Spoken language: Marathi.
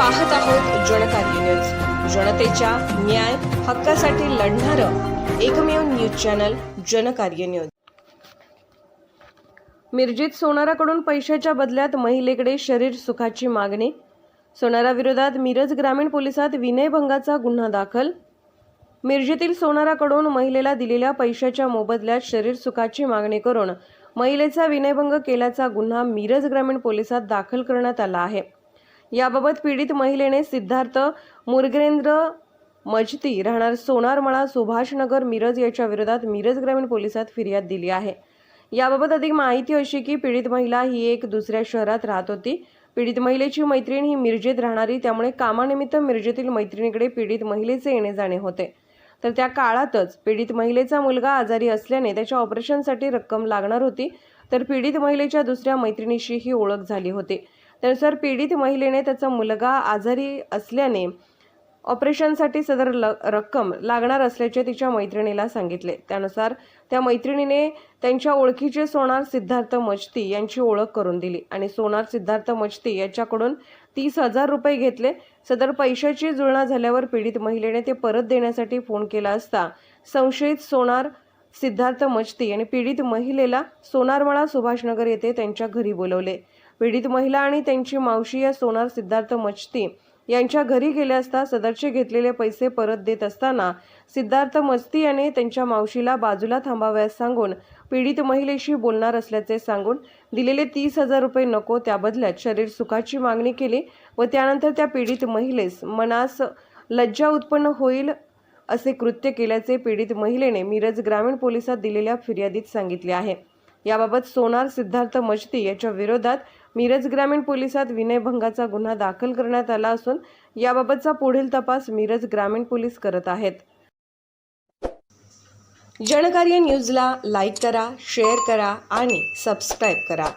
पाहत आहोत जनकार्य न्यूज, जनतेच्या न्याय हक्कासाठी लढणारं एकमेव न्यूज चॅनल जनकार्य न्यूज। मिरजेत सोनाराकडून पैशाच्या बदल्यात महिलेकडे शरीर सुखाची मागणी। सोनाराविरोधात मिरज ग्रामीण पोलिसात विनयभंगाचा गुन्हा दाखल। मिरजेतील सोनाराकडून महिलेला दिलेल्या पैशाच्या मोबदल्यात शरीर सुखाची मागणी करून महिलेचा विनयभंग केल्याचा गुन्हा मिरज ग्रामीण पोलिसात दाखल करण्यात आला आहे। याबाबत पीडित महिलेने सिद्धार्थ मुरगेंद्र मजती राहणार सोनारमळा सुभाषनगर मिरज याच्या विरोधात मिरज ग्रामीण पोलिसात फिर्याद दिली आहे। याबाबत अधिक माहिती अशी की पीडित महिला ही एक दुसऱ्या शहरात राहत होती। पीडित महिलेची मैत्रीण ही मिरजेत राहणारी, त्यामुळे कामानिमित्त मिरजेतील मैत्रिणीकडे पीडित महिलेचे येणे जाणे होते। तर त्या काळातच पीडित महिलेचा मुलगा आजारी असल्याने त्याच्या ऑपरेशनसाठी रक्कम लागणार होती। तर पीडित महिलेच्या दुसऱ्या मैत्रिणीशी ही ओळख झाली होती। त्यानुसार पीडित महिलेने त्याचा मुलगा आजारी असल्याने ऑपरेशनसाठी सदर रक्कम लागणार असल्याचे तिच्या मैत्रिणीला सांगितले। त्यानुसार त्या मैत्रिणीने त्यांच्या ओळखीचे सोनार सिद्धार्थ मजती यांची ओळख करून दिली आणि सोनार सिद्धार्थ मजती याच्याकडून 30,000 रुपये घेतले। सदर पैशाची जुळणा झाल्यावर पीडित महिलेने ते परत देण्यासाठी फोन केला असता संशयित सोनार सिद्धार्थ मजती यांनी पीडित महिलेला सोनारमळा सुभाषनगर येथे त्यांच्या घरी बोलवले। पीडित महिला आणि त्यांची मावशी या सोनार सिद्धार्थ मजती यांच्या घरी गेले असता सदरचे घेतलेले पैसे परत देत असताना सिद्धार्थ मजती याने त्यांच्या मावशीला बाजूला थांबावयास सांगून पीडित महिलेशी बोलणार असल्याचे सांगून दिलेले 30,000 रुपये नको, त्या बदल्यात शरीर सुखाची मागणी केली व त्यानंतर त्या पीडित महिलेस मनास लज्जा उत्पन्न होईल असे कृत्य केल्याचे पीडित महिलेने मिरज ग्रामीण पोलिसात दिलेल्या फिर्यादीत सांगितले आहे। याबाबत सोनार सिद्धार्थ मजती याच्या विरोधात मिरज ग्रामीण पोलिसात विनयभंगाचा गुन्हा दाखल करण्यात आला असून याबाबतचा पुढील तपास मिरज ग्रामीण पोलीस करत आहेत। जनकार्य न्यूजला लाईक करा, शेअर करा आणि सबस्क्राईब करा।